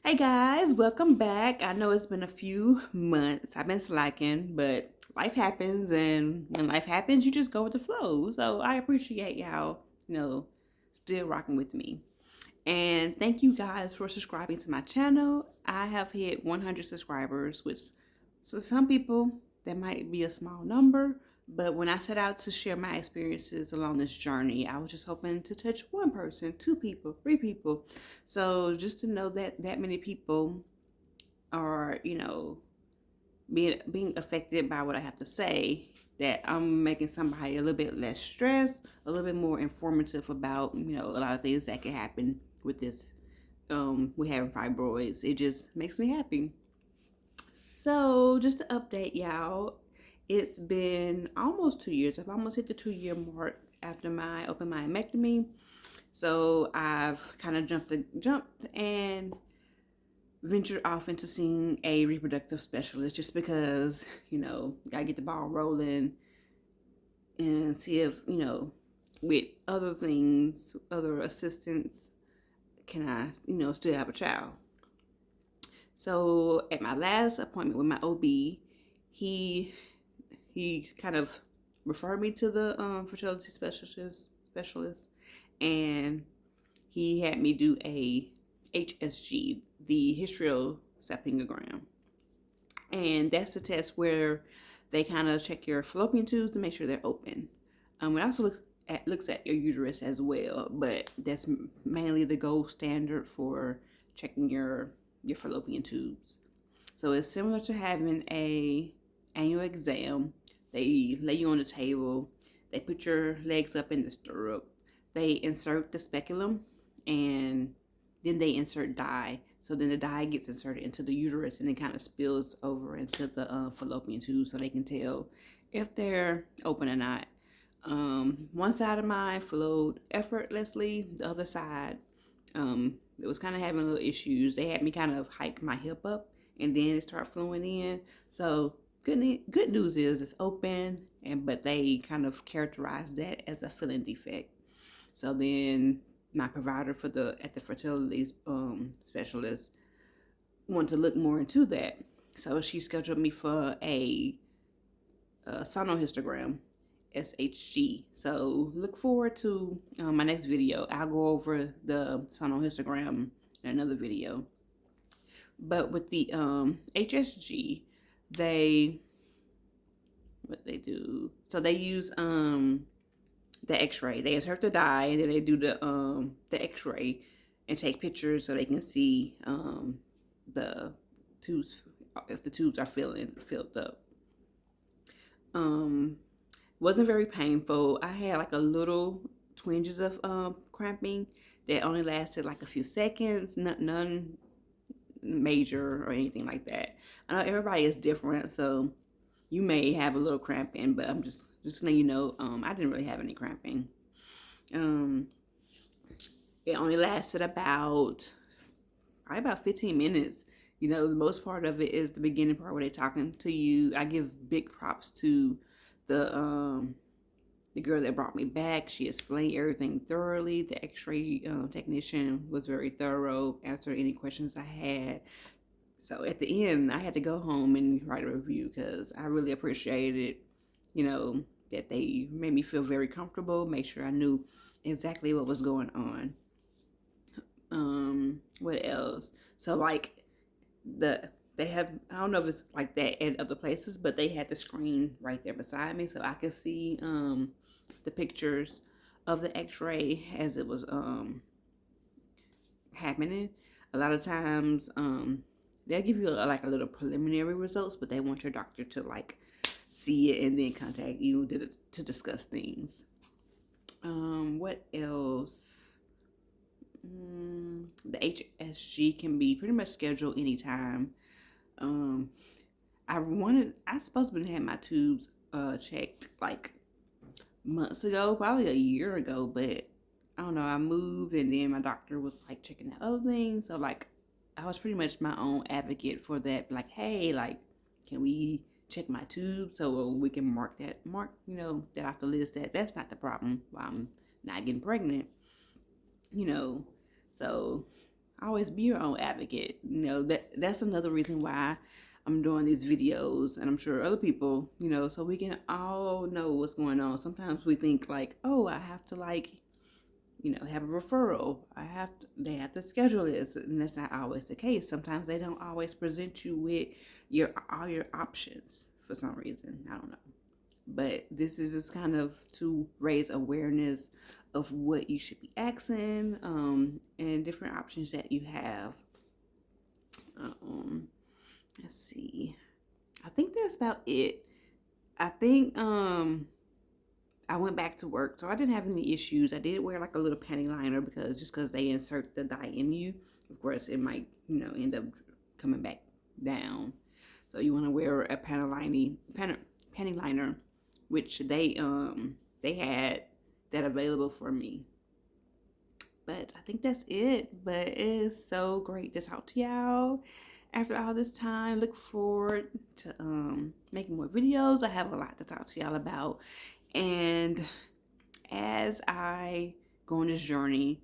Hey guys, welcome back. I know it's been a few months. I've been slacking, but life happens, and when life happens, you just go with the flow. So I appreciate y'all, still rocking with me. And thank you guys for subscribing to my channel. I have hit 100 subscribers, which so some people that might be a small number, but when I set out to share my experiences along this journey, I was just hoping to touch one person, two people, three people. So just to know that that many people are, being affected by what I have to say, that I'm making somebody a little bit less stressed, a little bit more informative about, a lot of things that can happen with this, with having fibroids. It just makes me happy. So just to update y'all, it's been almost 2 years. I've almost hit the 2 year mark after my open myomectomy. So I've kind of jumped and ventured off into seeing a reproductive specialist just because, gotta get the ball rolling and see if, with other things, other assistance, can I, still have a child. So at my last appointment with my OB, he kind of referred me to the fertility specialist, and he had me do a HSG, the hysterosalpingogram, and that's a test where they kind of check your fallopian tubes to make sure they're open. It also looks at your uterus as well, but that's mainly the gold standard for checking your fallopian tubes. So it's similar to having a annual exam. They lay you on the table, they put your legs up in the stirrup, they insert the speculum, and then they insert dye. So then the dye gets inserted into the uterus and it kind of spills over into the fallopian tube so they can tell if they're open or not. One side of mine flowed effortlessly. The other side, it was kind of having little issues. They had me kind of hike my hip up and then it started flowing in. So good news is it's open, but they kind of characterize that as a filling defect. So then my provider at the fertility specialist wanted to look more into that. So she scheduled me for a sonohysterogram, HSG. So look forward to my next video. I'll go over the sonohysterogram in another video. But with the HSG, they what they do. So they use the X-ray. They insert the dye and then they do the X-ray and take pictures so they can see the tubes, if the tubes are filled up. Wasn't very painful. I had like a little twinges of cramping that only lasted like a few seconds. None major or anything like that. I know everybody is different, so you may have a little cramping, but I'm just letting you know, I didn't really have any cramping. It only lasted probably about 15 minutes. The most part of it is the beginning part where they're talking to you. I give big props to the girl that brought me back. She explained everything thoroughly. The X-ray technician was very thorough, answered any questions I had. So at the end, I had to go home and write a review because I really appreciated, that they made me feel very comfortable, make sure I knew exactly what was going on. What else? So like they have, I don't know if it's like that at other places, but they had the screen right there beside me so I could see the pictures of the X-ray as it was happening. A lot of times they'll give you like a little preliminary results, but they want your doctor to like see it and then contact you to discuss things. What else? The HSG can be pretty much scheduled anytime. I supposed to have had my tubes checked like months ago, probably a year ago, but I don't know, I moved and then my doctor was like checking out other things. So like I was pretty much my own advocate for that. Like, hey, like, can we check my tubes so we can mark that off the list, that that's not the problem while I'm not getting pregnant. So always be your own advocate. You know, that's another reason why I'm doing these videos, and I'm sure other people, you know, so we can all know what's going on. Sometimes we think like, oh, I have to like, you know, have a referral. They have to schedule this, and that's not always the case. Sometimes they don't always present you with all your options for some reason. I don't know. But this is just kind of to raise awareness of what you should be asking, and different options that you have. Let's see. I think that's about it. I think I went back to work, so I didn't have any issues. I did wear like a little panty liner because they insert the dye in you. Of course, it might, you know, end up coming back down. So you want to wear a panty liner, which they had that available for me. But I think that's it. But it is so great to talk to y'all after all this time. Look forward to making more videos. I have a lot to talk to y'all about. And as I go on this journey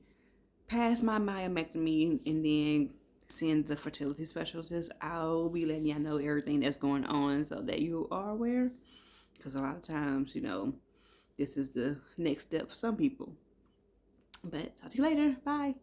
past my myomectomy and then seeing the fertility specialist, I'll be letting y'all know everything that's going on so that you are aware. Because a lot of times, you know, this is the next step for some people. But talk to you later. Bye.